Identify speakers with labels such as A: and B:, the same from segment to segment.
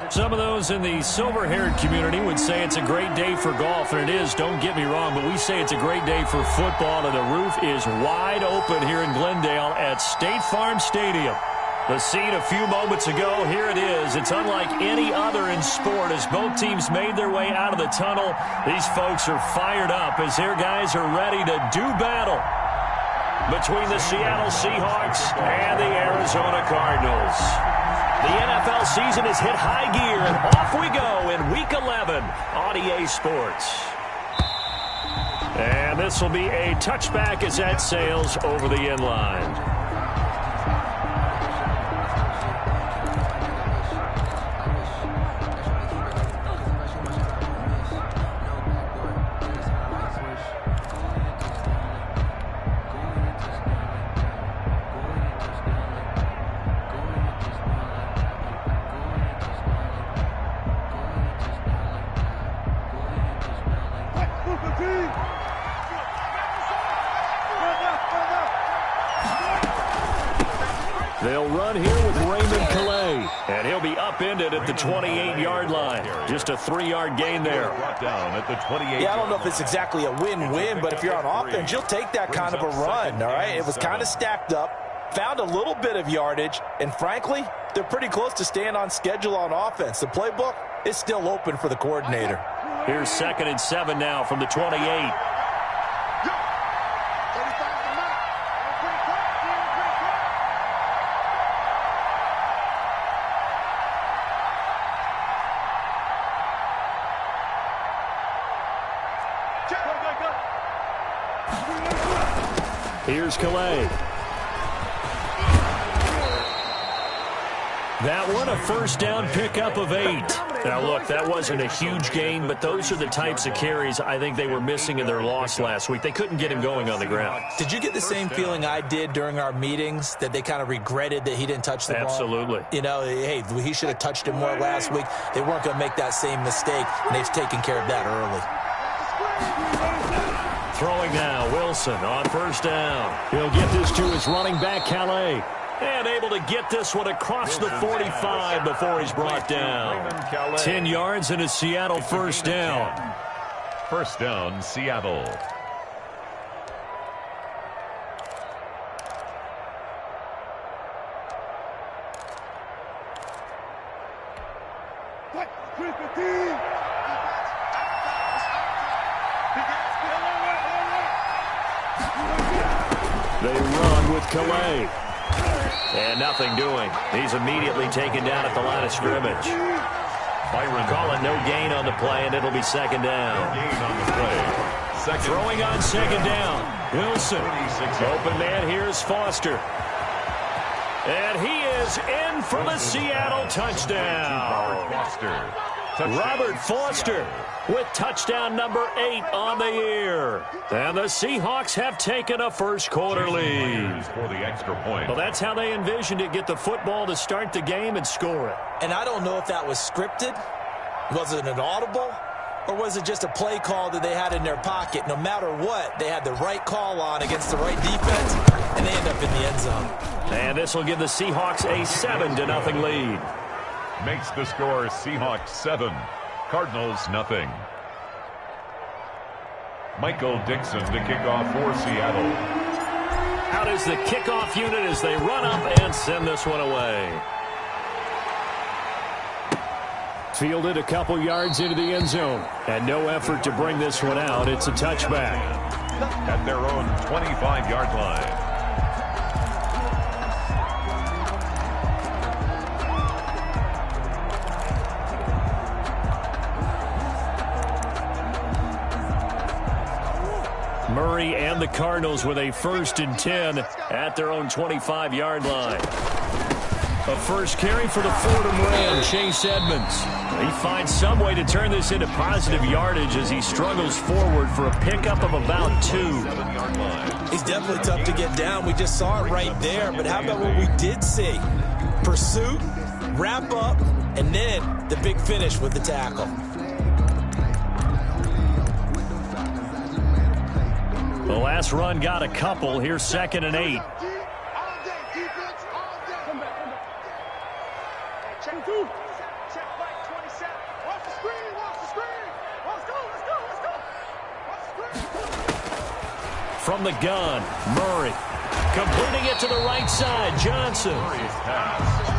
A: Some of those in the silver-haired community would say it's a great day for golf, and it is, don't get me wrong, but we say it's a great day for football, and the roof is wide open here in Glendale at State Farm Stadium. The scene a few moments ago, here it is. It's unlike any other in sport as both teams made their way out of the tunnel. These folks are fired up as their guys are ready to do battle between the Seattle Seahawks and the Arizona Cardinals. The NFL season has hit high gear, and off we go in Week 11 on EA Sports. And this will be a touchback as that sails over the end line. They'll run here with Raymond Calais, and he'll be upended at the 28-yard line. Just a 3-yard gain there.
B: Down at the 28.
C: Yeah, I don't know if it's exactly a win-win, but if you're on offense, you'll take that kind of a run, all right? It was kind of stacked up, found a little bit of yardage, and frankly, they're pretty close to staying on schedule on offense. The playbook is still open for the coordinator.
A: Here's 2nd and 7 now from the 28. Here's Calais. That one, a first down pickup of 8. Now, look, that wasn't a huge gain, but those are the types of carries I think they were missing in their loss last week. They couldn't get him going on the ground.
C: Did you get the same feeling I did during our meetings, that they kind of regretted that he didn't touch the ball?
A: Absolutely.
C: You know, hey, he should have touched it more last week. They weren't going to make that same mistake, and they've taken care of that early.
A: Throwing now, Wilson on first down. He'll get this to his running back, Calais. And able to get this one across the 45 before he's brought down. 10 yards and a Seattle first down.
B: First down, Seattle.
A: They run with Calais. And nothing doing. He's immediately taken down at the line of scrimmage. Byron calling no gain on the play, and it'll be 2nd down.
B: Gain on the play.
A: Throwing on 2nd down. Wilson. Open man, here's Foster. And he is in for the Seattle touchdown. Robert Foster with touchdown number 8 on the year. And the Seahawks have taken a first-quarter lead.
B: For the extra point.
A: Well, that's how they envisioned it, get the football to start the game and score it.
C: And I don't know if that was scripted. Was it an audible? Or was it just a play call that they had in their pocket? No matter what, they had the right call on against the right defense, and they end up in the end zone.
A: And this will give the Seahawks a 7-0 lead.
B: Makes the score Seahawks 7, Cardinals nothing. Michael Dixon to kick off for Seattle.
A: Out is the kickoff unit as they run up and send this one away. Fielded a couple yards into the end zone. And no effort to bring this one out. It's a touchback.
B: At their own 25-yard line.
A: Murray and the Cardinals with a 1st and 10 at their own 25-yard line. A first carry for the Fordham Ram, Chase Edmonds. He finds some way to turn this into positive yardage as he struggles forward for a pickup of about 2.
C: He's definitely tough to get down. We just saw it right there. But how about what we did see? Pursuit, wrap up, and then the big finish with the tackle.
A: The last run got a couple. Here's 2nd and 8. From the gun, Murray. Completing it to the right side, Johnson.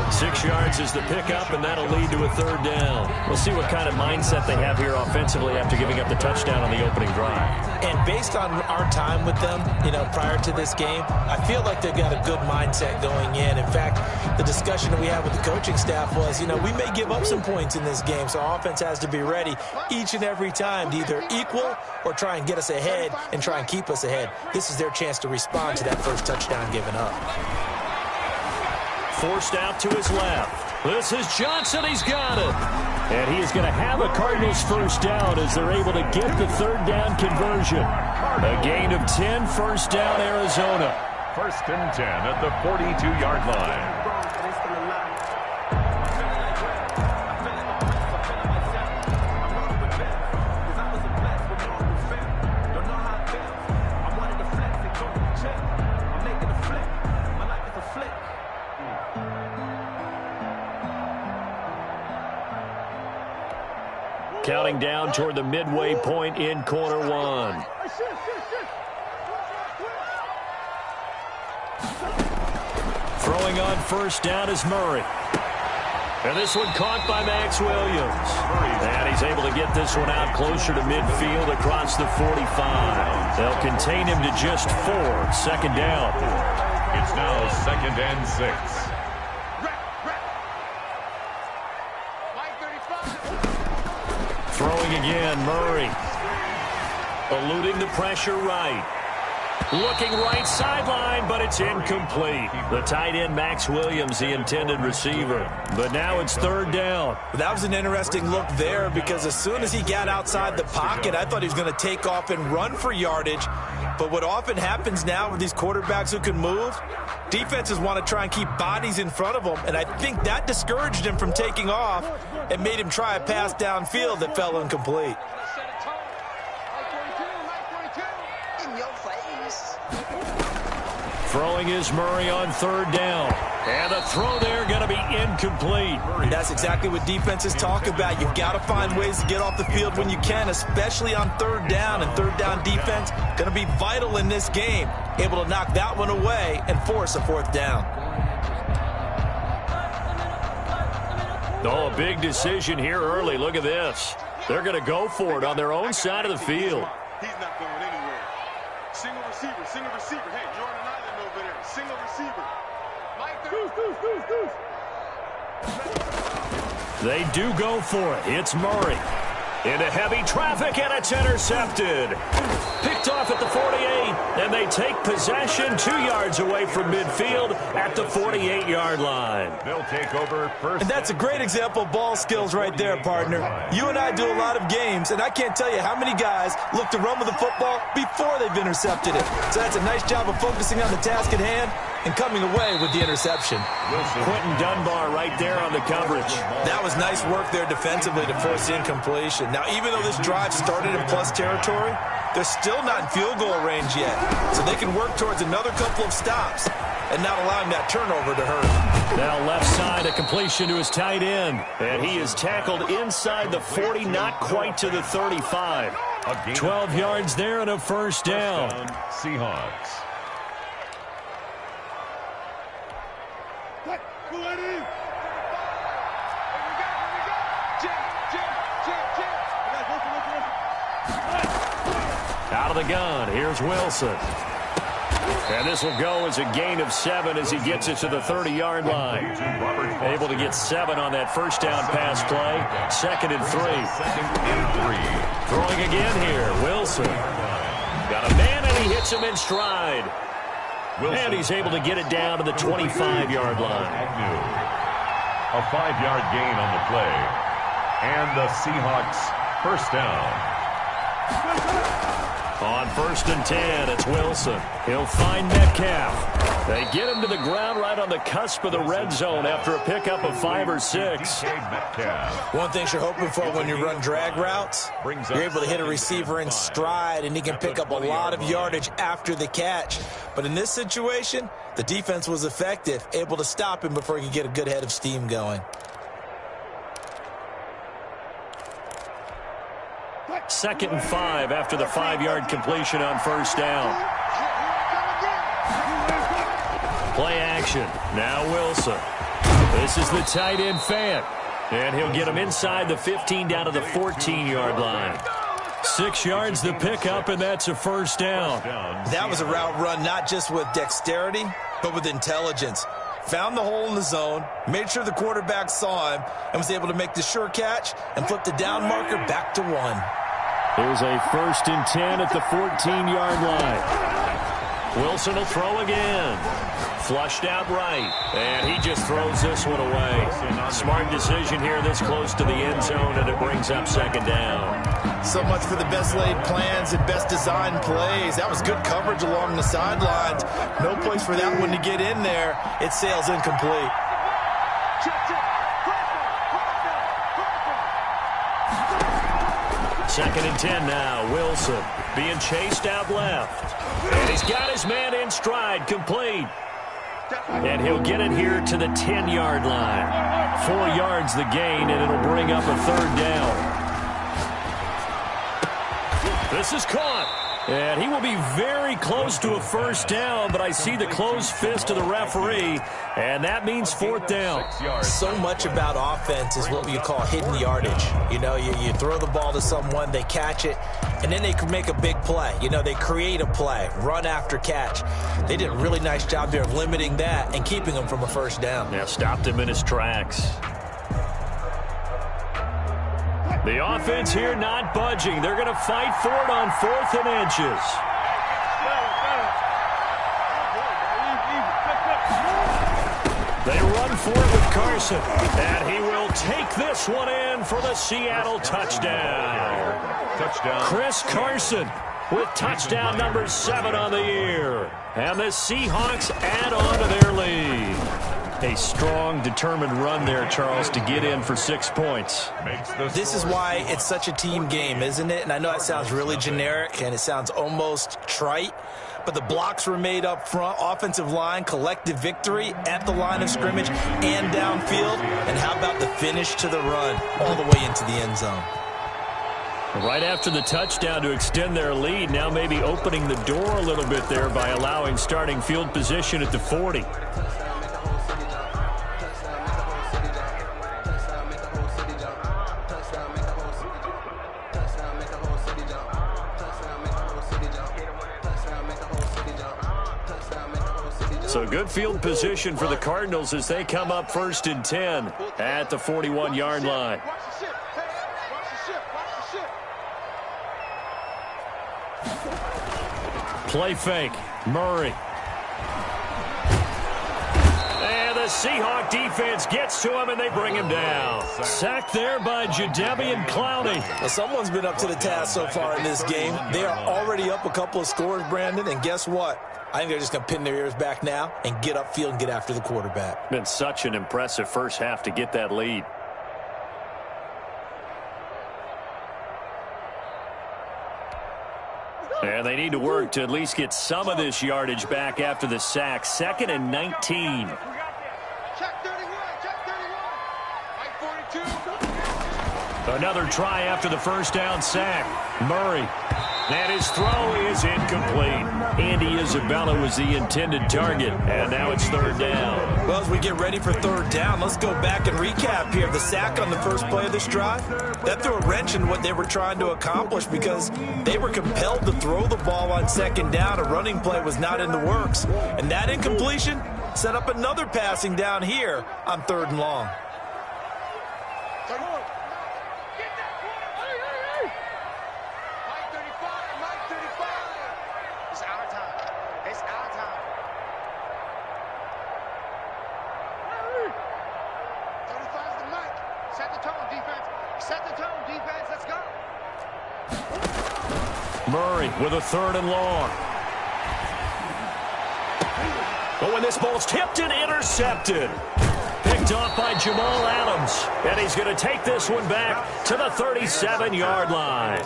A: 6 yards is the pickup, and that'll lead to a third down. We'll see what kind of mindset they have here offensively after giving up the touchdown on the opening drive.
C: And based on our time with them, prior to this game, I feel like they've got a good mindset going in. In fact, the discussion that we had with the coaching staff was, we may give up some points in this game, so our offense has to be ready each and every time to either equal or try and get us ahead and try and keep us ahead. This is their chance to respond to that first touchdown given up.
A: Forced out to his left. This is Johnson. He's got it. And he is going to have a Cardinals first down as they're able to get the third down conversion. A gain of 10, first down, Arizona.
B: 1st and 10 at the 42-yard line.
A: Counting down toward the midway point in quarter one. Throwing on first down is Murray. And this one caught by Max Williams. And he's able to get this one out closer to midfield across the 45. They'll contain him to just 4. 2nd down.
B: It's now 2nd and 6.
A: Throwing again, Murray. Eluding the pressure right. Looking right sideline, but it's incomplete. The tight end, Max Williams, the intended receiver. But now it's 3rd down.
C: That was an interesting look there because as soon as he got outside the pocket, I thought he was going to take off and run for yardage. But what often happens now with these quarterbacks who can move, defenses want to try and keep bodies in front of them, and I think that discouraged him from taking off and made him try a pass downfield that fell incomplete.
A: Throwing is Murray on 3rd down. And the throw there going to be incomplete.
C: That's exactly what defenses talk about. You've got to find ways to get off the field when you can, especially on 3rd down. And 3rd down defense going to be vital in this game. Able to knock that one away and force a 4th down.
A: Oh, a big decision here early. Look at this. They're going to go for it on their own side of the field.
D: He's not going anywhere. Single receiver, single receiver. Hey, Jordan Island over there. Single receiver.
A: They do go for it. It's Murray. Into heavy traffic, and it's intercepted. Picked off at the 48, and they take possession 2 yards away from midfield at the 48-yard line.
B: They'll take over first.
C: And that's a great example of ball skills right there, partner. You and I do a lot of games, and I can't tell you how many guys look to run with the football before they've intercepted it. So that's a nice job of focusing on the task at hand and coming away with the interception.
A: Quentin Dunbar right there on the coverage.
C: That was nice work there defensively to force incompletion. Now, even though this drive started in plus territory, they're still not in field goal range yet. So they can work towards another couple of stops and not allowing that turnover to hurt.
A: Now left side, a completion to his tight end. And he is tackled inside the 40, not quite to the 35. 12 yards there and a first down.
B: Seahawks.
A: Out of the gun, here's Wilson. And this will go as a gain of 7 as he gets it to the 30-yard line. Able to get 7 on that first down pass play. 2nd and 3. Throwing again here, Wilson. Got a man, and he hits him in stride. And he's able to get it down to the 25-yard line.
B: A 5-yard gain on the play. And the Seahawks first down.
A: On 1st and 10, it's Wilson. He'll find Metcalf. They get him to the ground right on the cusp of the red zone after a pickup of 5 or 6.
C: One thing you're hoping for when you run drag routes, you're able to hit a receiver in stride, and he can pick up a lot of yardage after the catch. But in this situation, the defense was effective, able to stop him before he could get a good head of steam going.
A: 2nd and 5 after the 5-yard completion on first down. Play action. Now Wilson. This is the tight end Fant. And he'll get him inside the 15 down to the 14-yard line. 6 yards the pickup, and that's a first down.
C: That was a route run not just with dexterity, but with intelligence. Found the hole in the zone, made sure the quarterback saw him, and was able to make the sure catch and flip the down marker back to 1.
A: Here's a 1st and 10 at the 14-yard line. Wilson will throw again. Flushed out right. And he just throws this one away. Smart decision here this close to the end zone, and it brings up 2nd down.
C: So much for the best laid plans and best designed plays. That was good coverage along the sidelines. No place for that one to get in there. It sails incomplete.
A: 2nd and 10 now. Wilson being chased out left. And he's got his man in stride, complete. And he'll get it here to the 10-yard line. 4 yards the gain, and it'll bring up a 3rd down. This is caught. And he will be very close to a first down, but I see the closed fist of the referee, and that means 4th down.
C: So much about offense is what you call hidden yardage. You know, you throw the ball to someone, they catch it, and then they can make a big play. You know, they create a play, run after catch. They did a really nice job there of limiting that and keeping him from a first down.
A: Yeah, stopped him in his tracks. The offense here not budging. They're going to fight for it on 4th and inches. They run for it with Carson. And he will take this one in for the Seattle touchdown. Chris Carson with touchdown number 7 on the year. And the Seahawks add on to their lead. A strong, determined run there, Charles, to get in for 6 points.
C: This is why it's such a team game, isn't it? And I know it sounds really generic and it sounds almost trite, but the blocks were made up front, offensive line, collective victory at the line of scrimmage and downfield. And how about the finish to the run all the way into the end zone?
A: Right after the touchdown to extend their lead, now maybe opening the door a little bit there by allowing starting field position at the 40. So good field position for the Cardinals as they come up 1st and 10 at the 41-yard line. Play fake. Murray. And the Seahawk defense gets to him, and they bring him down. Sacked there by Jadeveon Clowney.
C: Well, someone's been up to the task so far in this game. They are already up a couple of scores, Brandon, and guess what? I think they're just going to pin their ears back now and get upfield and get after the quarterback.
A: Been such an impressive first half to get that lead. And they need to work to at least get some of this yardage back after the sack. 2nd and 19.
D: Check 31, check 31. Right 42.
A: Another try after the first down sack. Murray. And his throw is incomplete. Andy Isabella was the intended target. And now it's 3rd down.
C: Well, as we get ready for 3rd down, let's go back and recap here. The sack on the first play of this drive, that threw a wrench in what they were trying to accomplish because they were compelled to throw the ball on 2nd down. A running play was not in the works. And that incompletion set up another passing down here on 3rd and long.
A: Murray with a 3rd and long. But when this ball's tipped and intercepted. Picked off by Jamal Adams. And he's going to take this one back to the 37-yard line.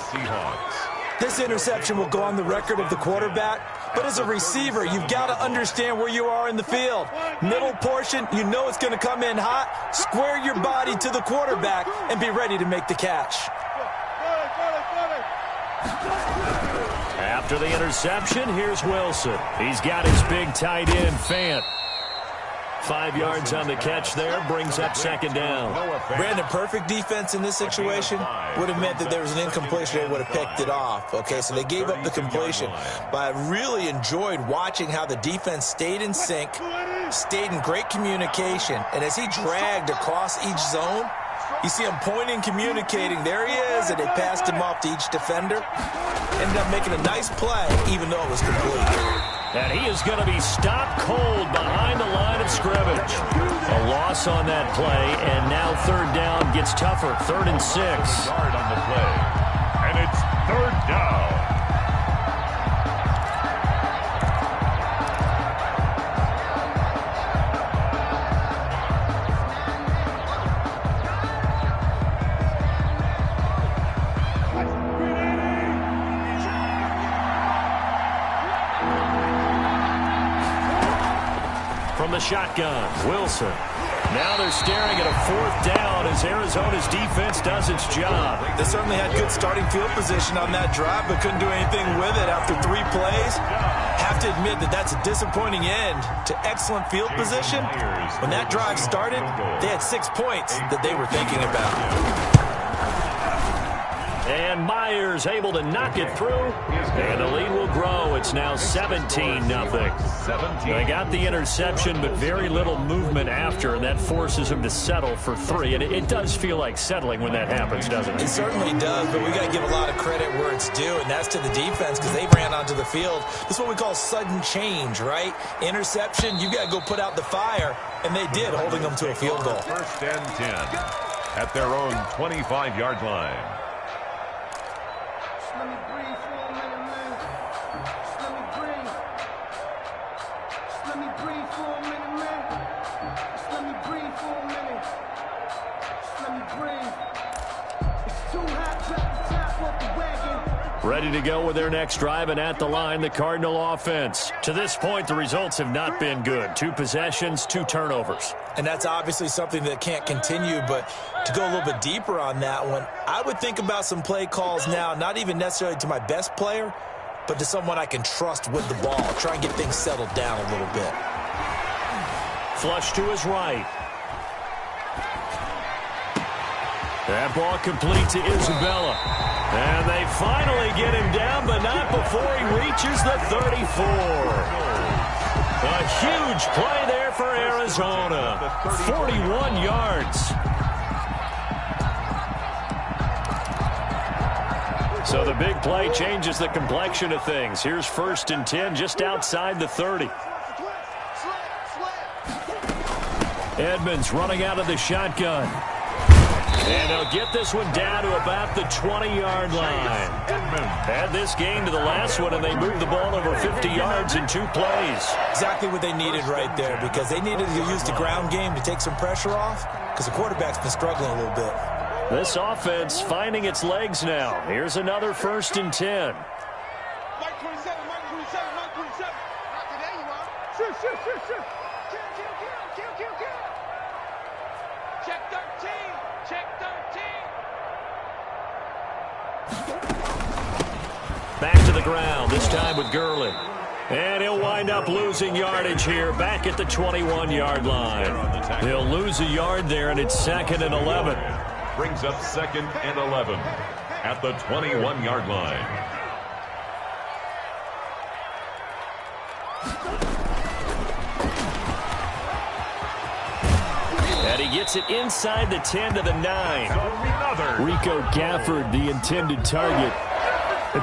C: This interception will go on the record of the quarterback, but as a receiver, you've got to understand where you are in the field. Middle portion, you know it's going to come in hot. Square your body to the quarterback and be ready to make the catch.
A: After the interception, here's Wilson. He's got his big tight end, Fant. 5 yards on the catch there, brings up second down.
C: Brandon, perfect defense in this situation would have meant that there was an incompletion. They would have picked it off. Okay, so they gave up the completion. But I really enjoyed watching how the defense stayed in sync, stayed in great communication. And as he dragged across each zone, you see him pointing, communicating. There he is, and they passed him off to each defender. Ended up making a nice play, even though it was complete.
A: And he is going to be stopped cold behind the line of scrimmage. A loss on that play, and now third down gets tougher. 3rd and 6.
B: Yard on the play, and it's 3rd down.
A: From the shotgun, Wilson. Now they're staring at a 4th down as Arizona's defense does its job.
C: They certainly had good starting field position on that drive, but couldn't do anything with it after 3 plays. Have to admit that that's a disappointing end to excellent field position. When that drive started, they had 6 points that they were thinking about.
A: And Myers able to knock it through, and the lead will grow. It's now 17-0. They got the interception, but very little movement after, and that forces them to settle for 3. And it does feel like settling when that happens, doesn't it?
C: It certainly does, but we got to give a lot of credit where it's due, and that's to the defense because they ran onto the field. This is what we call sudden change, right? Interception, you got to go put out the fire, and they did, holding them to a field goal.
B: 1st and 10 at their own 25-yard line.
E: Let me breathe for a minute, man. Let me breathe. Let me breathe for a minute, man. Let me breathe for a minute. Let me breathe. It's too hot, drop the top off the wagon.
A: Ready to go with their next drive, and at the line, the Cardinal offense. To this point, the results have not been good. 2 possessions, 2 turnovers.
C: And that's obviously something that can't continue, but to go a little bit deeper on that one, I would think about some play calls now, not even necessarily to my best player, but to someone I can trust with the ball. Try and get things settled down a little bit.
A: Flush to his right. That ball complete to Isabella. And they finally get him down, but not before he reaches the 34. A huge play there for Arizona. 41 yards. So the big play changes the complexion of things. Here's 1st and 10 just outside the 30. Edmonds running out of the shotgun. And they'll get this one down to about the 20-yard line. Had this game to the last one, and they moved the ball over 50 yards in 2 plays.
C: Exactly what they needed right there, because they needed to use the ground game to take some pressure off, because the quarterback's been struggling a little bit.
A: This offense finding its legs now. Here's another 1st and 10.
D: Mike 27, Mike 27, Mike 27. There you are. Shoot, shoot, shoot, shoot. Kill. Check 13. Check 13.
A: Back to the ground, this time with Gurley. And he'll wind up losing yardage here, back at the 21-yard line. He'll lose a yard there, and it's 2nd and 11.
B: Brings up 2nd and 11 at the 21-yard line.
A: And he gets it inside the 10 to the 9. Rico Gafford, the intended target.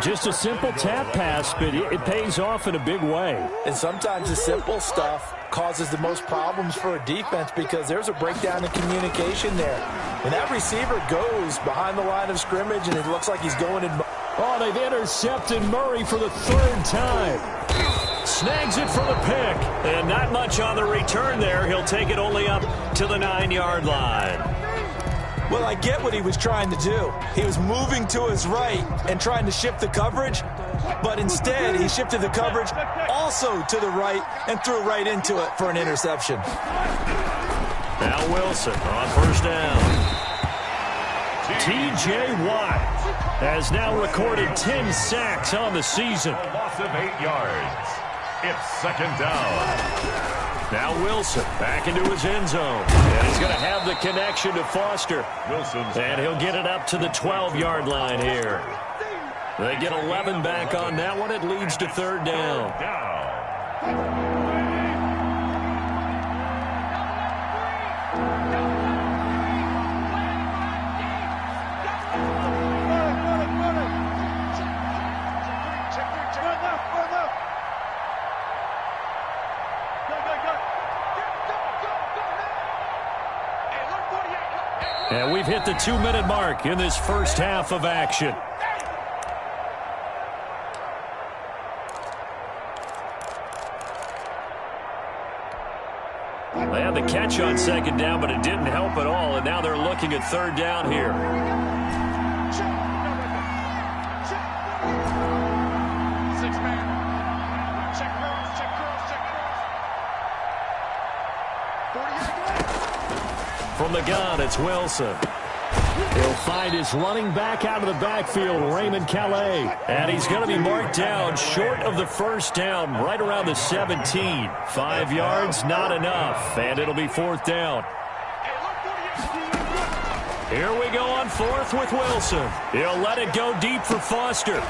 A: Just a simple tap pass, but it pays off in a big way.
C: And sometimes the simple stuff causes the most problems for a defense because there's a breakdown in communication there. When that receiver goes behind the line of scrimmage and it looks like he's going in.
A: Oh, they've intercepted Murray for the 3rd time. Snags it for the pick. And not much on the return there. He'll take it only up to the 9-yard line.
C: Well, I get what he was trying to do. He was moving to his right and trying to shift the coverage, but instead he shifted the coverage also to the right and threw right into it for an interception.
A: Now Wilson on 1st down. T.J. Watt has now recorded 10 sacks on the season.
B: A loss of 8 yards. It's 2nd down.
A: Now Wilson back into his end zone. And he's going to have the connection to Foster. And he'll get it up to the 12-yard line here. They get 11 back on that one. It leads to third down. And we've hit the 2-minute mark in this first half of action. They had the catch on second down, but it didn't help at all, and now they're looking at third down here. From the gun, it's Wilson. He'll find his running back out of the backfield, Raymond Calais. And he's going to be marked down short of the first down, right around the 17. 5 yards, not enough. And it'll be fourth down. Here we go on fourth with Wilson. He'll let it go deep for Foster.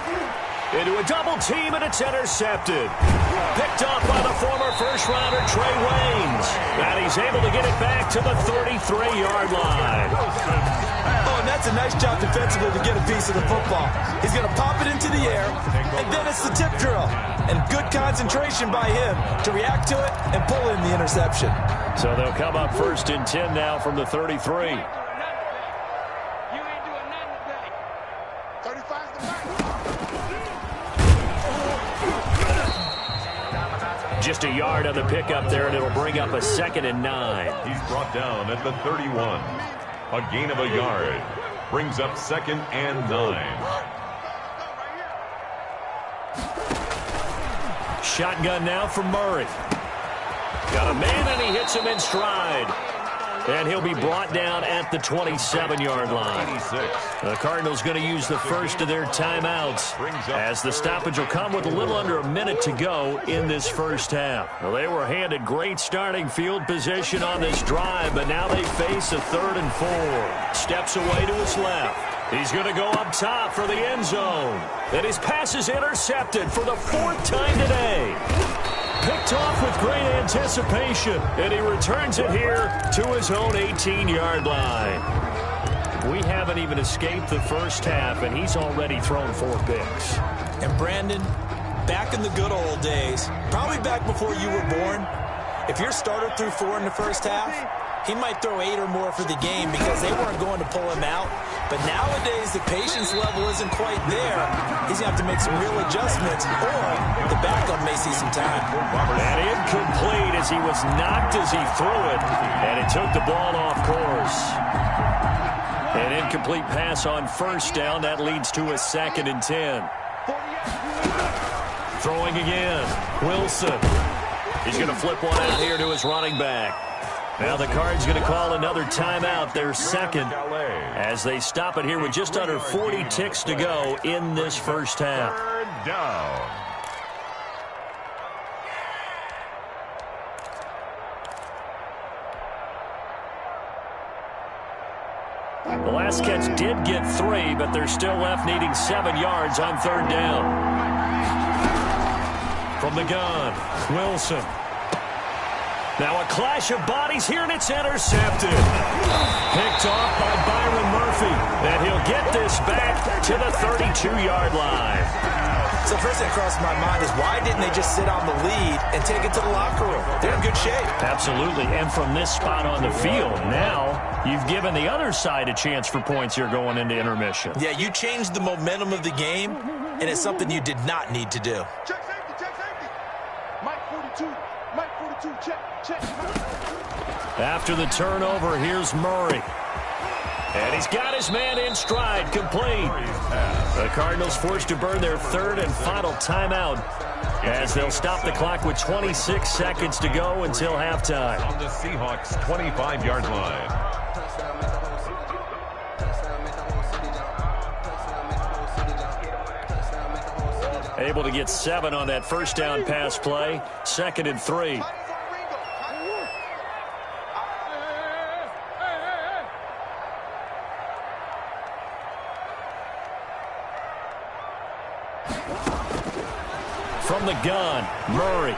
A: Into a double team, and it's intercepted. Picked off by the former first-rounder Trey Waynes. And he's able to get it back to the 33-yard line.
C: Oh, and that's a nice job defensively to get a piece of the football. He's going to pop it into the air, and then it's the tip drill. And good concentration by him to react to it and pull in the interception.
A: So they'll come up first and 10 now from the 33. Just a yard on the pickup there, and it'll bring up a 2nd and 9.
B: He's brought down at the 31. A gain of a yard. Brings up 2nd and 9.
A: Shotgun now from Murray. Got a man, and he hits him in stride. And he'll be brought down at the 27-yard line. The Cardinals going to use the first of their timeouts, as the stoppage will come with a little under a minute to go in this first half. Well, they were handed great starting field position on this drive, but now they face a 3rd and 4. Steps away to his left. He's going to go up top for the end zone. And his pass is intercepted for the 4th time today. Picked off with great anticipation, and he returns it here to his own 18-yard line. We haven't even escaped the first half, and he's already thrown 4 picks.
C: And Brandon, back in the good old days, probably back before you were born, if your starter threw 4 in the first half, he might throw 8 or more for the game because they weren't going to pull him out. But nowadays, the patience level isn't quite there. He's going to have to make some real adjustments, or the backup may see some time.
A: And incomplete as he was knocked as he threw it, and it took the ball off course. An incomplete pass on first down. That leads to a 2nd and 10. Throwing again. Wilson. He's going to flip one out here to his running back. Now the Cards going to call another timeout, their 2nd, as they stop it here with just under 40 ticks to go in this first half.
B: 3rd down.
A: The last catch did get 3, but they're still left needing 7 yards on 3rd down. From the gun, Wilson. Now a clash of bodies here, and it's intercepted. Picked off by Byron Murphy. And he'll get this back to the 32-yard line.
C: So first thing that crossed my mind is, why didn't they just sit on the lead and take it to the locker room? They're in good shape.
A: Absolutely. And from this spot on the field, now you've given the other side a chance for points here going into intermission.
C: Yeah, you changed the momentum of the game, and it's something you did not need to do.
D: Check safety, check safety. Mike 42, Mike 42, check.
A: After the turnover, here's Murray. And he's got his man in stride, complete. The Cardinals forced to burn their 3rd and final timeout, as they'll stop the clock with 26 seconds to go until halftime.
B: On the Seahawks' 25-yard line.
A: Able to get 7 on that first down pass play. 2nd and 3. the gun. Murray.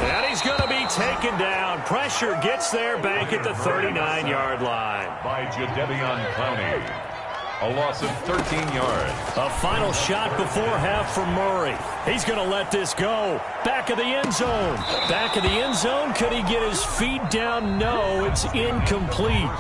A: And he's going to be taken down. Pressure gets there back at the 39-yard line.
B: By Jadeveon Clowney. A loss of 13 yards.
A: A final shot before half for Murray. He's going to let this go. Back of the end zone. Back of the end zone. Could he get his feet down? No, it's incomplete.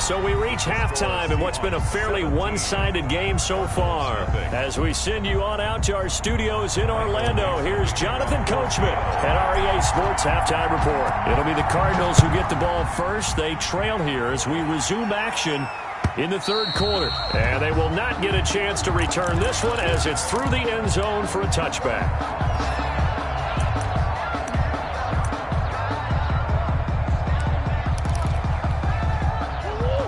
A: So we reach halftime in what's been a fairly one-sided game so far. As we send you on out to our studios in Orlando, here's Jonathan Coachman at REA Sports Halftime Report. It'll be the Cardinals who get the ball first. They trail here as we resume action in the third quarter. And they will not get a chance to return this one as it's through the end zone for a touchback.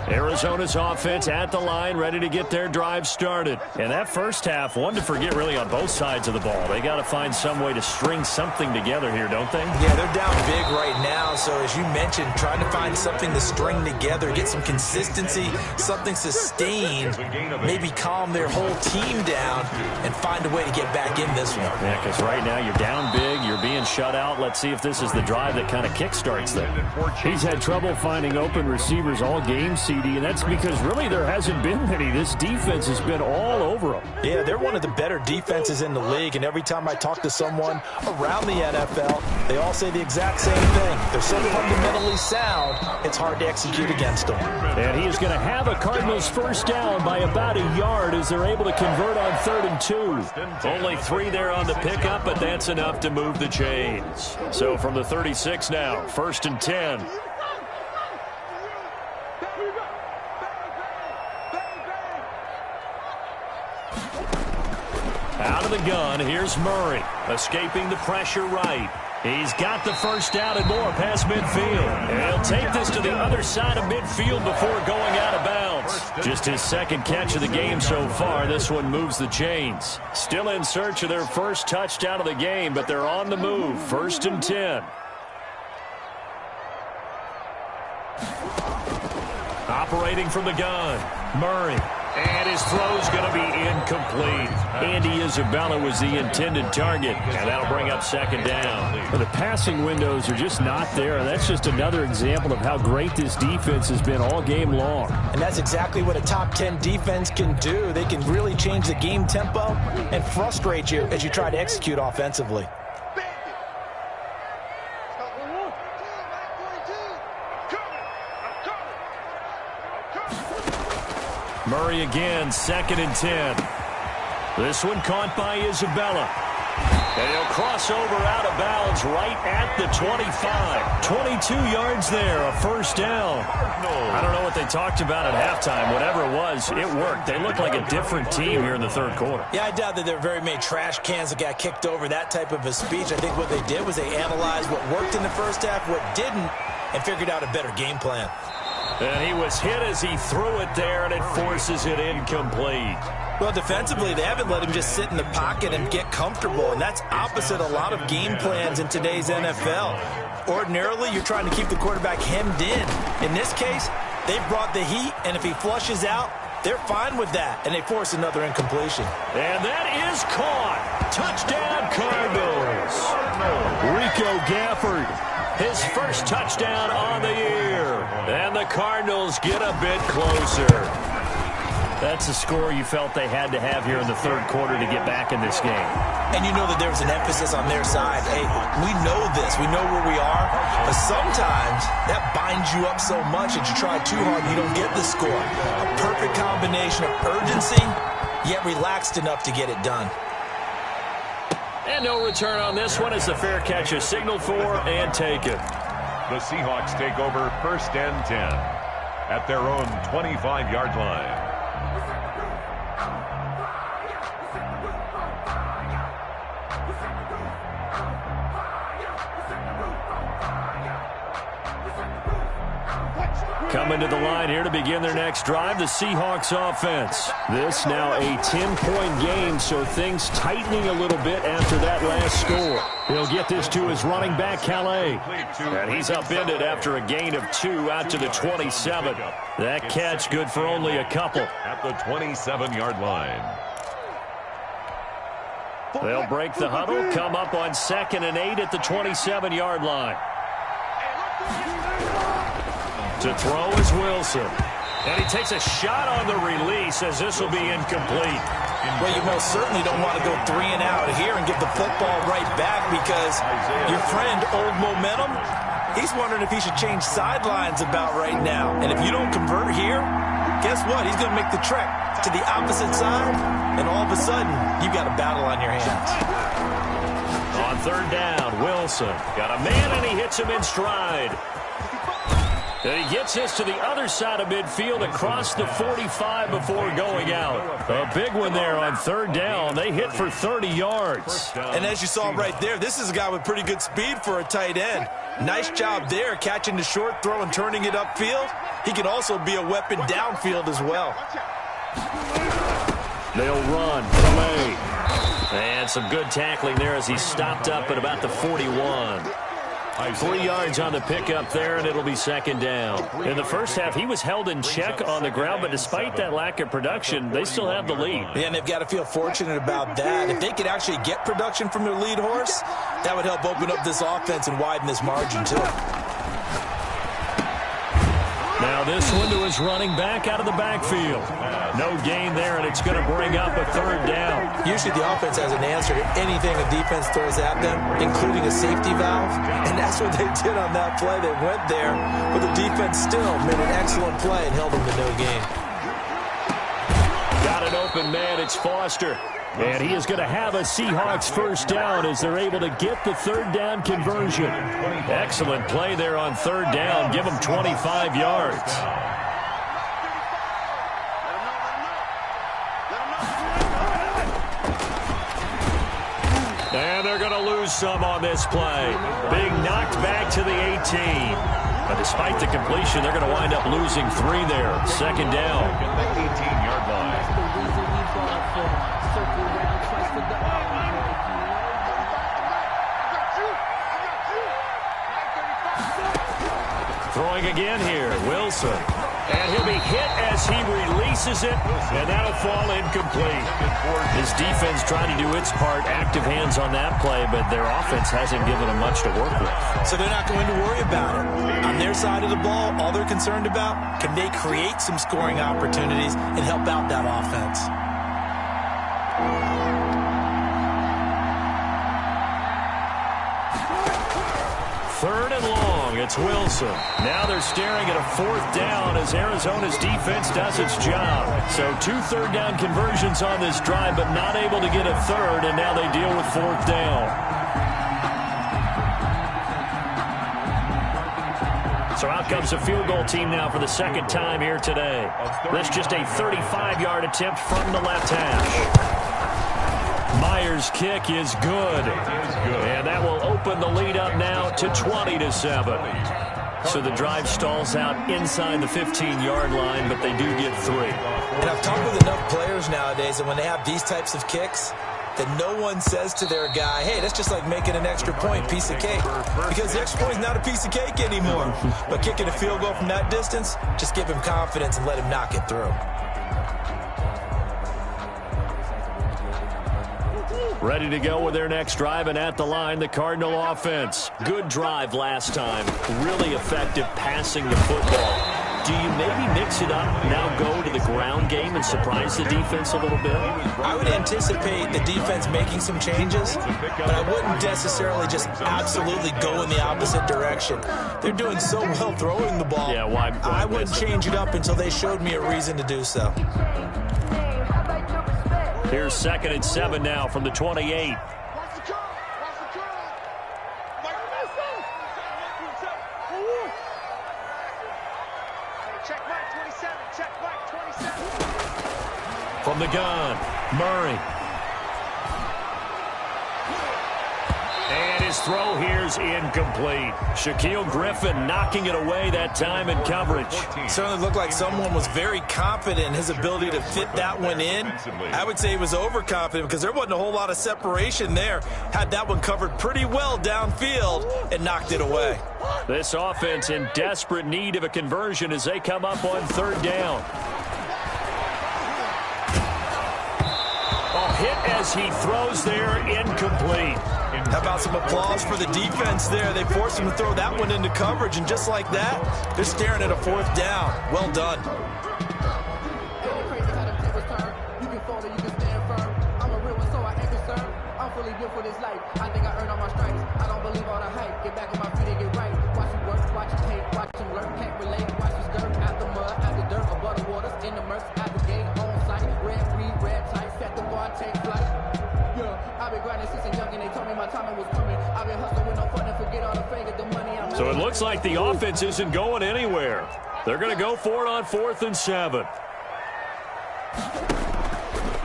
A: Arizona's offense at the line, ready to get their drive started. And that first half, one to forget really on both sides of the ball. They got to find some way to string something together here, don't they?
C: Yeah, they're down big right now. So as you mentioned, trying to find something to string together, get some consistency, something sustained, maybe calm their whole team down and find a way to get back in this one.
A: Yeah, because right now you're down big, you're being shut out. Let's see if this is the drive that kind of kickstarts them.
F: He's had trouble finding open receivers all game, CD, and that's because really there hasn't been many. This defense has been all over them.
C: Yeah, they're one of the better defenses in the league, and every time I talk to someone around the NFL, they all say the exact same thing. They're so fundamentally sound, it's hard to execute against them.
F: And he is going to have a Cardinals first down by about a yard as they're able to convert on 3rd and 2.
A: Only 3 there on the pickup, but that's enough to move the chains. So from the 36 now, 1st and 10. Out of the gun, here's Murray, escaping the pressure right. He's got the first down and more past midfield. And he'll take this to the other side of midfield before going out of bounds. Just his second catch of the game so far. This one moves the chains. Still in search of their first touchdown of the game, but they're on the move. 1st and 10. Operating from the gun, Murray. And his throw's going to be incomplete. Andy Isabella was the intended target, and that'll bring up 2nd down.
F: Well, the passing windows are just not there, and that's just another example of how great this defense has been all game long.
C: And that's exactly what a top 10 defense can do. They can really change the game tempo and frustrate you as you try to execute offensively.
A: Murray again, 2nd and 10. This one caught by Isabella. And he'll cross over out of bounds right at the 25. 22 yards there, a first down. I don't know what they talked about at halftime. Whatever it was, it worked. They look like a different team here in the third quarter.
C: Yeah, I doubt that there were very many trash cans that got kicked over, that type of a speech. I think what they did was they analyzed what worked in the first half, what didn't, and figured out a better game plan.
A: And he was hit as he threw it there, and it forces it incomplete.
C: Well, defensively, they haven't let him just sit in the pocket and get comfortable, and that's opposite a lot of game plans in today's NFL. Ordinarily, you're trying to keep the quarterback hemmed in. In this case, they've brought the heat, and if he flushes out, they're fine with that, and they force another incompletion.
A: And that is caught. Touchdown, Cardinals. Rico Gafford, his first touchdown on the year. And the Cardinals get a bit closer. That's a score you felt they had to have here in the third quarter to get back in this game.
C: And you know that there was an emphasis on their side. Hey, we know this. We know where we are. But sometimes that binds you up so much that you try too hard and you don't get the score. A perfect combination of urgency, yet relaxed enough to get it done.
A: And no return on this one as the fair catch is signaled for and taken.
B: The Seahawks take over 1st and 10 at their own 25-yard line.
A: Coming to the line here to begin their next drive, the Seahawks offense. This now a 10-point game, so things tightening a little bit after that last score. He'll get this to his running back, Calais. And he's upended after a gain of 2 out to the 27. That catch good for only a couple.
B: At the 27-yard line.
A: They'll break the huddle, come up on 2nd and 8 at the 27-yard line. To throw is Wilson. And he takes a shot on the release as this will be incomplete.
C: Well, you most certainly don't want to go 3 and out here and give the football right back because your friend, Old Momentum, he's wondering if he should change sidelines about right now. And if you don't convert here, guess what? He's going to make the trek to the opposite side, and all of a sudden, you've got a battle on your hands.
A: On 3rd down, Wilson got a man, and he hits him in stride. And he gets this to the other side of midfield across the 45 before going out. A big one there on 3rd down. They hit for 30 yards.
C: And as you saw right there, this is a guy with pretty good speed for a tight end. Nice job there, catching the short throw and turning it upfield. He can also be a weapon downfield as well.
A: They'll run, play. And some good tackling there as he stopped up at about the 41. 3 yards on the pickup there, and it'll be 2nd down. In the first half, he was held in check on the ground, but despite that lack of production, they still have the lead.
C: Yeah, and they've got to feel fortunate about that. If they could actually get production from their lead horse, that would help open up this offense and widen this margin too.
A: Now this one to his running back out of the backfield. No gain there, and it's going to bring up a 3rd down.
C: Usually the offense has an answer to anything a defense throws at them, including a safety valve. And that's what they did on that play. They went there, but the defense still made an excellent play and held them to no gain.
A: Got an open man. It's Foster. And he is going to have a Seahawks 1st down as they're able to get the 3rd down conversion. Excellent play there on 3rd down. Give them 25 yards. And they're going to lose some on this play. Being knocked back to the 18. But despite the completion, they're going to wind up losing 3 there. 2nd down.
B: 18-yard line.
A: Throwing again here, Wilson. And he'll be hit as he releases it, and that'll fall incomplete. His defense trying to do its part, active hands on that play, but their offense hasn't given them much to work with.
C: So they're not going to worry about it. On their side of the ball, all they're concerned about, can they create some scoring opportunities and help out that offense?
A: Third and long, it's Wilson. Now they're staring at a 4th down as Arizona's defense does its job. So 2 3rd down conversions on this drive, but not able to get a 3rd, and now they deal with 4th down. So out comes the field goal team now for the 2nd time here today. That's just a 35-yard attempt from the left hash. Myers' kick is good. And that will open the lead up now to 20-7. So the drive stalls out inside the 15-yard line, but they do get 3.
C: And I've talked with enough players nowadays that when they have these types of kicks, that no one says to their guy, hey, that's just like making an extra point, piece of cake. Because the extra point is not a piece of cake anymore. But kicking a field goal from that distance, just give him confidence and let him knock it through.
A: Ready to go with their next drive, and at the line, the Cardinal offense. Good drive last time. Really effective passing the football. Do you maybe mix it up, now go to the ground game and surprise the defense a little bit?
C: I would anticipate the defense making some changes, but I wouldn't necessarily just absolutely go in the opposite direction. They're doing so well throwing the ball.
A: Yeah, why
C: I wouldn't change it up until they showed me a reason to do so.
A: Here's 2nd and 7 now from the 28. From the gun, Murray. And his throw here's incomplete. Shaquille Griffin knocking it away that time in coverage.
C: Certainly looked like someone was very confident in his ability to fit that one in. I would say he was overconfident because there wasn't a whole lot of separation there. Had that one covered pretty well downfield and knocked it away.
A: This offense in desperate need of a conversion as they come up on 3rd down. hit as he throws there, incomplete.
C: How about some applause for the defense there? They forced him to throw that one into coverage, and just like that, they're staring at a 4th down. Well done.
E: For this life, I think I earned all my stripes. I don't believe all the hype. Get back on my feet and get right. Watch you work, watch you hate, watch you learn. Can't relate, watch you skirt. Out the mud, out the dirt, above the waters, in the murks, out the gate, on sight. Red, green, red tight, set the bar, take flight. Yeah, I've been grinding since a young and they told me my timing was coming. I've been hustling with no fun and forget all the fame, get the money I'm
A: So it looks like the offense isn't going anywhere. They're going to go for it on 4th and 7.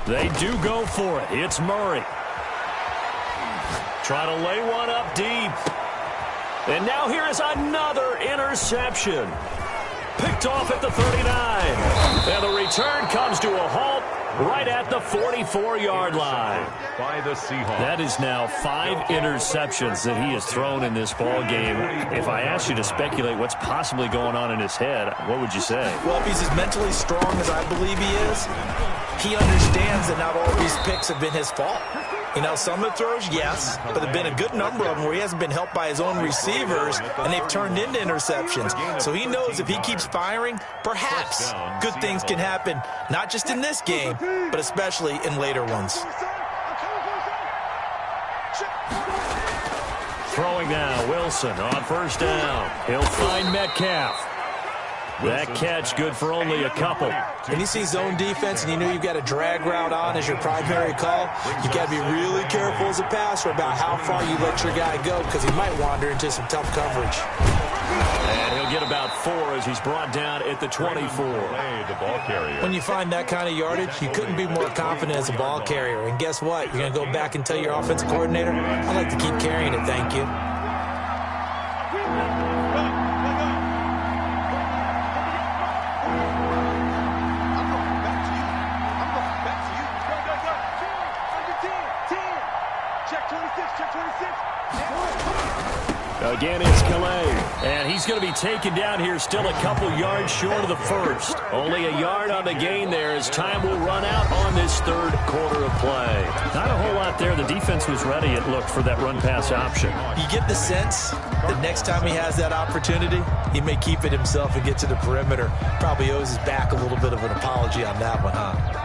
A: They do go for it. It's Murray. Try to lay one up deep. And now here is another interception. Picked off at the 39. And the return comes to a halt right at the 44-yard line.
B: By the Seahawks.
A: That is now 5 interceptions that he has thrown in this ball game. If I asked you to speculate what's possibly going on in his head, what would you say?
C: Well, if he's as mentally strong as I believe he is, he understands that not all these picks have been his fault. You know, some of the throws, yes, but there have been a good number of them where he hasn't been helped by his own receivers, and they've turned into interceptions. So he knows if he keeps firing, perhaps good things can happen, not just in this game, but especially in later ones.
A: Throwing now, Wilson on 1st down. He'll find Metcalf. That catch good for only a couple.
C: When you see zone defense and you know you've got a drag route on as your primary call, you've got to be really careful as a passer about how far you let your guy go because he might wander into some tough coverage.
A: And he'll get about 4 as he's brought down at the 24.
C: When you find that kind of yardage, you couldn't be more confident as a ball carrier. And guess what? You're going to go back and tell your offensive coordinator, I'd like to keep carrying it, thank you.
A: Again, it's Calais, and he's going to be taken down here still a couple yards short of the first. Only a yard on the gain there as time will run out on this 3rd quarter of play. Not a whole lot there. The defense was ready, it looked, for that run-pass option.
C: You get the sense that next time he has that opportunity, he may keep it himself and get to the perimeter. Probably owes his back a little bit of an apology on that one, huh?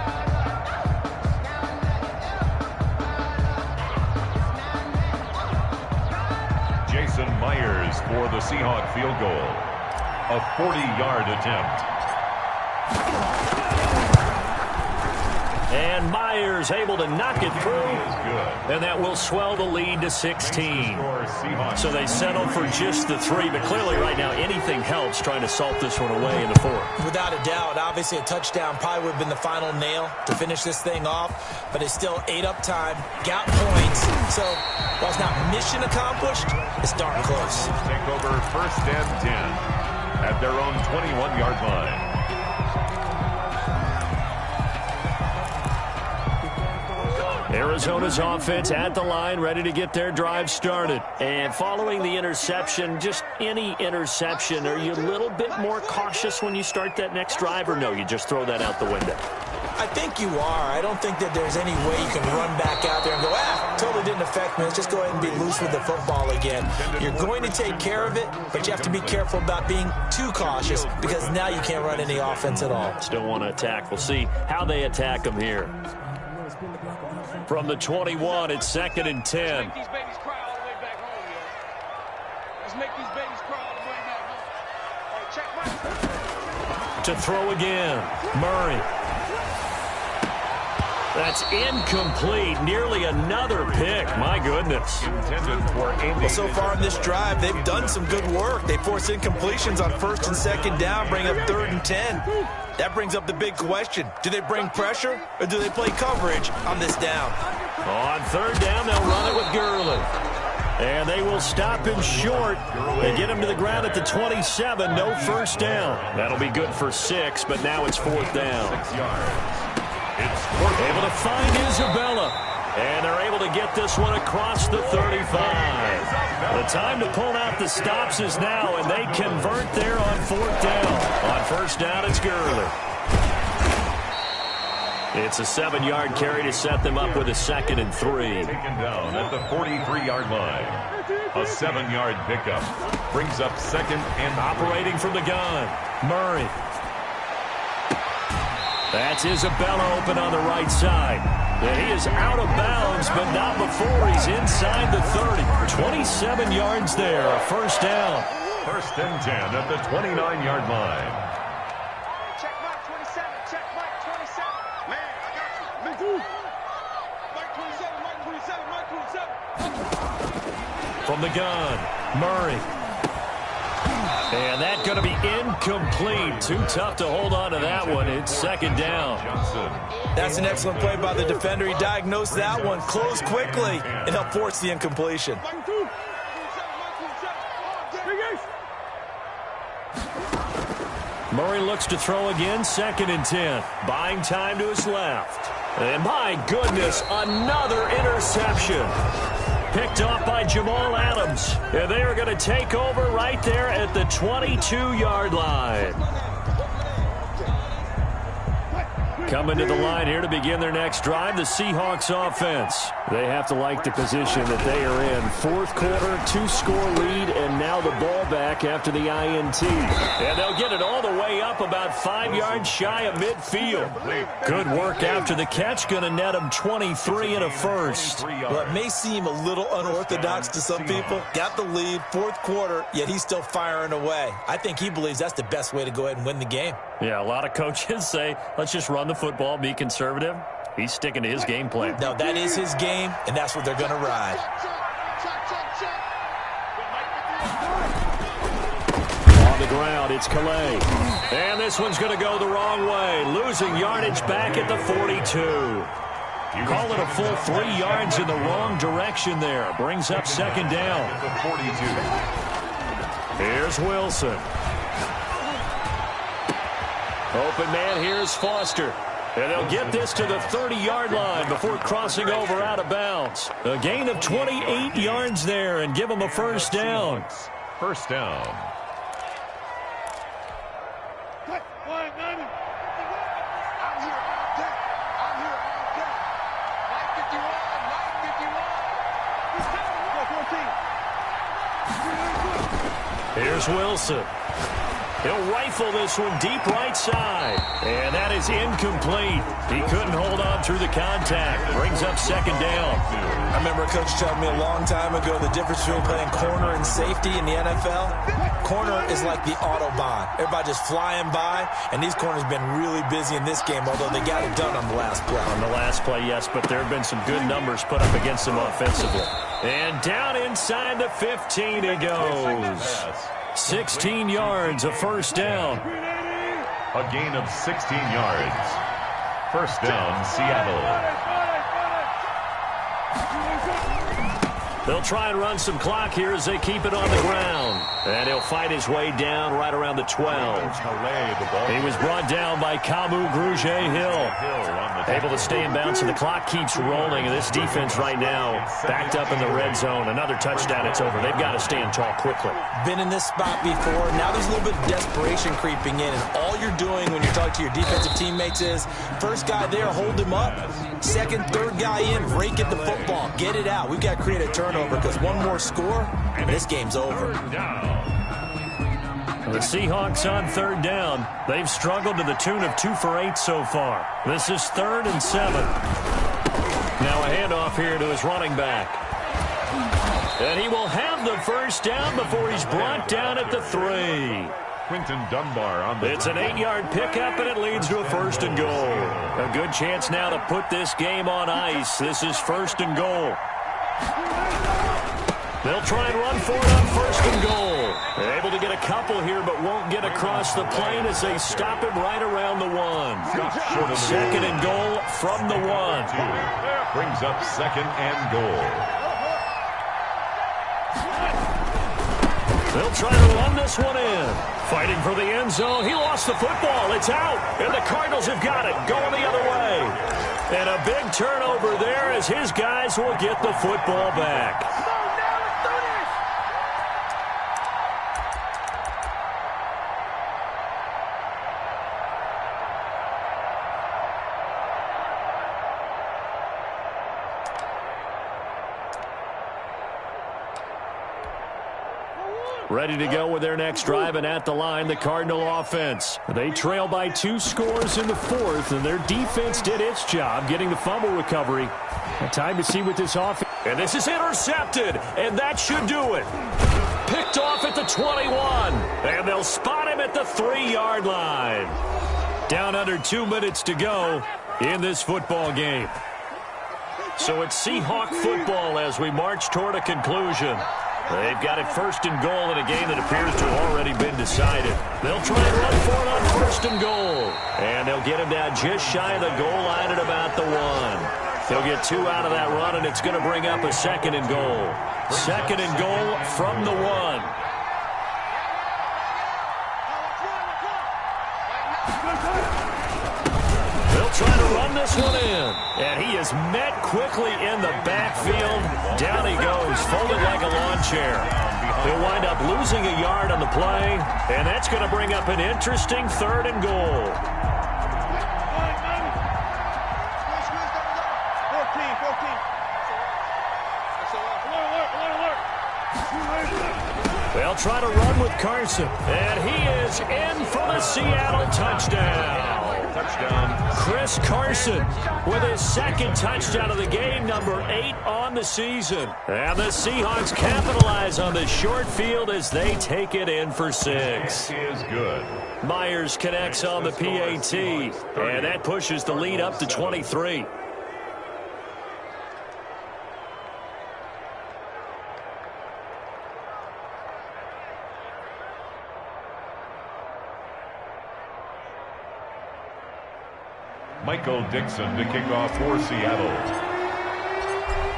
B: Myers for the Seahawks field goal. A 40-yard attempt.
A: And Myers able to knock it through. And that will swell the lead to 16. So they settle for just the 3. But clearly right now anything helps trying to salt this one away in the 4th.
C: Without a doubt, obviously a touchdown probably would have been the final nail to finish this thing off. But it's still 8 up time, got points. So while it's not mission accomplished, it's darn close.
B: Take over 1st and 10 at their own 21-yard line.
A: Arizona's offense at the line, ready to get their drive started. And following the interception, just any interception, are you a little bit more cautious when you start that next drive, or no, you just throw that out the window?
C: I think you are. I don't think that there's any way you can run back out there and go, totally didn't affect me. Let's just go ahead and be loose with the football again. You're going to take care of it, but you have to be careful about being too cautious because now you can't run any offense at all.
A: Still want to attack. We'll see how they attack them here. From the 21, it's 2nd and 10.
D: Let's make these babies cry all the way back home, yo. Let's make these babies cry all the way back home. All right, check my...
A: To throw again, Murray. That's incomplete. Nearly another pick. My goodness.
C: Well, so far in this drive, they've done some good work. They force incompletions on 1st and 2nd down, bring up 3rd and 10. That brings up the big question. Do they bring pressure or do they play coverage on this down?
A: On 3rd down, they'll run it with Gurley. And they will stop him short and get him to the ground at the 27. No 1st down. That'll be good for 6, but now it's 4th down. Able to find Isabella. And they're able to get this one across the 35. The time to pull out the stops is now, and they convert there on 4th down. On 1st down, it's Gurley. It's a 7-yard carry to set them up with a 2nd and 3.
B: Taken down at the 43-yard line. A 7-yard pickup brings up 2nd and
A: operating from the gun. Murray. That's Isabella open on the right side. And he is out of bounds, but not before he's inside the 30. 27 yards there, a first down.
B: 1st and 10 at the 29-yard line.
D: Check Mike 27. Check Mike 27. Man, I got you. Mike 27. Mike 27. Mike 27.
A: From the gun, Murray. And that's going to be incomplete. Too tough to hold on to that one. It's 2nd down.
C: That's an excellent play by the defender. He diagnosed that one, closed quickly, and helped force the incompletion.
A: Murray looks to throw again, 2nd and 10. Buying time to his left. And my goodness, another interception. Picked off by Jamal Adams. And they are going to take over right there at the 22-yard line. Coming to the line here to begin their next drive, the Seahawks offense. They have to like the position that they are in. 4th quarter, 2-score lead, and now the ball back after the INT. And they'll get it all the way up about 5 yards shy of midfield. Good work after the catch. Going to net them 23 and a first.
C: Well, it may seem a little unorthodox to some people. Got the lead, 4th quarter, yet he's still firing away. I think he believes that's the best way to go ahead and win the game.
A: Yeah, a lot of coaches say, let's just run the football, be conservative. He's sticking to his game plan.
C: No, that is his game, and that's what they're going to ride.
A: On the ground, it's Calais. And this one's going to go the wrong way. Losing yardage back at the 42. Call it a full 3 yards in the wrong direction there. Brings up 2nd down. Here's Wilson. Open man, here's Foster. And they'll get this to the 30-yard line before crossing over out of bounds. A gain of 28 yards there and give them a first down.
B: First down.
A: Here's Wilson. He'll rifle this one deep right side. And that is incomplete. He couldn't hold on through the contact. Brings up 2nd down.
C: I remember a coach telling me a long time ago the difference between playing corner and safety in the NFL. Corner is like the Autobahn. Everybody just flying by, and these corners have been really busy in this game, although they got it done on the last play.
A: On the last play, yes, but there have been some good numbers put up against them offensively. And down inside the 15 he goes. 16 yards, a first down.
B: A gain of 16 yards. First down, Seattle.
A: They'll try and run some clock here as they keep it on the ground. And he'll fight his way down right around the 12. He was brought down by Kamu Grugier-Hill. Able to stay in bounds, and the clock keeps rolling. And this defense right now backed up in the red zone. Another touchdown, it's over. They've got to stand tall quickly.
C: Been in this spot before. Now there's a little bit of desperation creeping in. And all you're doing when you're talking to your defensive teammates is, first guy there, hold him up. Second, third guy in, rake at the football. Get it out. We've got to create a turnover because one more score, and this game's over.
A: The Seahawks on 3rd down. They've struggled to the tune of 2 for 8 so far. This is 3rd and 7. Now a handoff here to his running back. And he will have the first down before he's brought down at the 3.
B: Quinton Dunbar on the
A: It's an 8-yard pickup, and it leads to a 1st and goal. A good chance now to put this game on ice. This is 1st and goal. They'll try and run for it on 1st and goal. They're able to get a couple here, but won't get across the plane as they stop him right around the 1. 2nd and goal from the 1.
B: Brings up 2nd and goal.
A: They'll try to run this one in. Fighting for the end zone. He lost the football. It's out. And the Cardinals have got it. Going the other way. And a big turnover there as his guys will get the football back. Ready to go with their next drive, and at the line, the Cardinal offense. They trail by 2 scores in the 4th, and their defense did its job getting the fumble recovery. Time to see what this offense.
F: And this is intercepted, and that should do it. Picked off at the 21, and they'll spot him at the 3-yard line.
A: Down under 2 minutes to go in this football game. So it's Seahawk football as we march toward a conclusion. They've got it 1st and goal in a game that appears to have already been decided. They'll try and run for it on 1st and goal. And they'll get him down just shy of the goal line at about the 1. They'll get 2 out of that run, and it's going to bring up a 2nd and goal. 2nd and goal from the 1. They'll try to run this one in. And he is met quickly in the backfield. Down he goes, folded like a lawn chair. He'll wind up losing a yard on the play, and that's going to bring up an interesting 3rd and goal. They'll try to run with Carson, and he is in for the Seattle touchdown. Chris Carson with his 2nd touchdown of the game, number 8 on the season. And the Seahawks capitalize on the short field as they take it in for 6.
B: Is good.
A: Myers connects on the PAT, and that pushes the lead up to 23.
B: Michael Dixon to kick off for Seattle.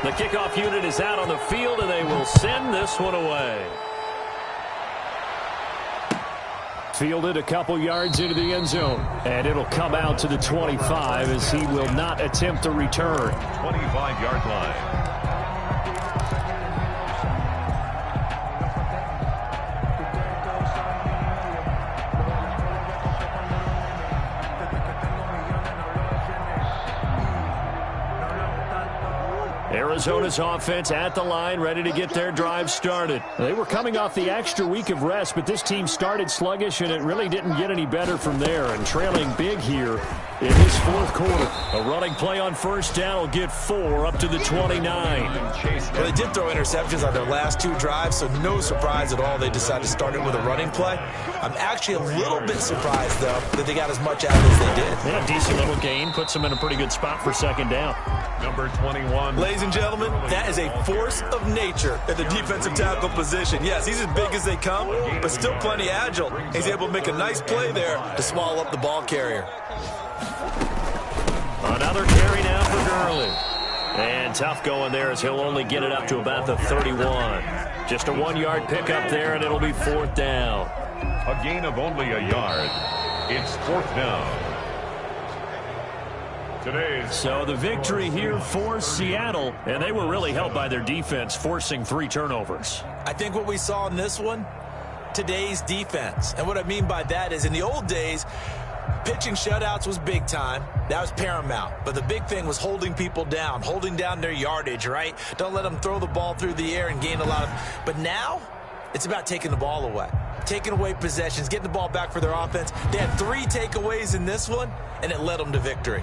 A: The kickoff unit is out on the field, and they will send this one away. Fielded a couple yards into the end zone, and it'll come out to the 25 as he will not attempt a return.
B: 25-yard line.
A: Arizona's offense at the line, ready to get their drive started. They were coming off the extra week of rest, but this team started sluggish, and it really didn't get any better from there. And trailing big here in this 4th quarter. A running play on 1st down will get 4 up to the 29.
C: Well, they did throw interceptions on their last 2 drives, so no surprise at all they decided to start it with a running play. I'm actually a little bit surprised, though, that they got as much out as they did.
A: Yeah, decent little gain. Puts them in a pretty good spot for 2nd down.
B: Number 21.
C: Ladies and gentlemen, that is a force of nature at the defensive tackle position. Yes, he's as big as they come, but still plenty agile. He's able to make a nice play there to swallow up the ball carrier.
A: Another carry now for Gurley. And tough going there as he'll only get it up to about the 31. Just a 1-yard pickup there, and it'll be 4th down.
B: A gain of only a yard. It's 4th down.
A: So the victory here for Seattle, and they were really helped by their defense, forcing 3 turnovers.
C: I think what we saw in this one, today's defense. And what I mean by that is in the old days, pitching shutouts was big time. That was paramount. But the big thing was holding people down, holding down their yardage, right? Don't let them throw the ball through the air and gain a lot of... But now, it's about taking the ball away. Taking away possessions, getting the ball back for their offense. They had 3 takeaways in this one, and it led them to victory.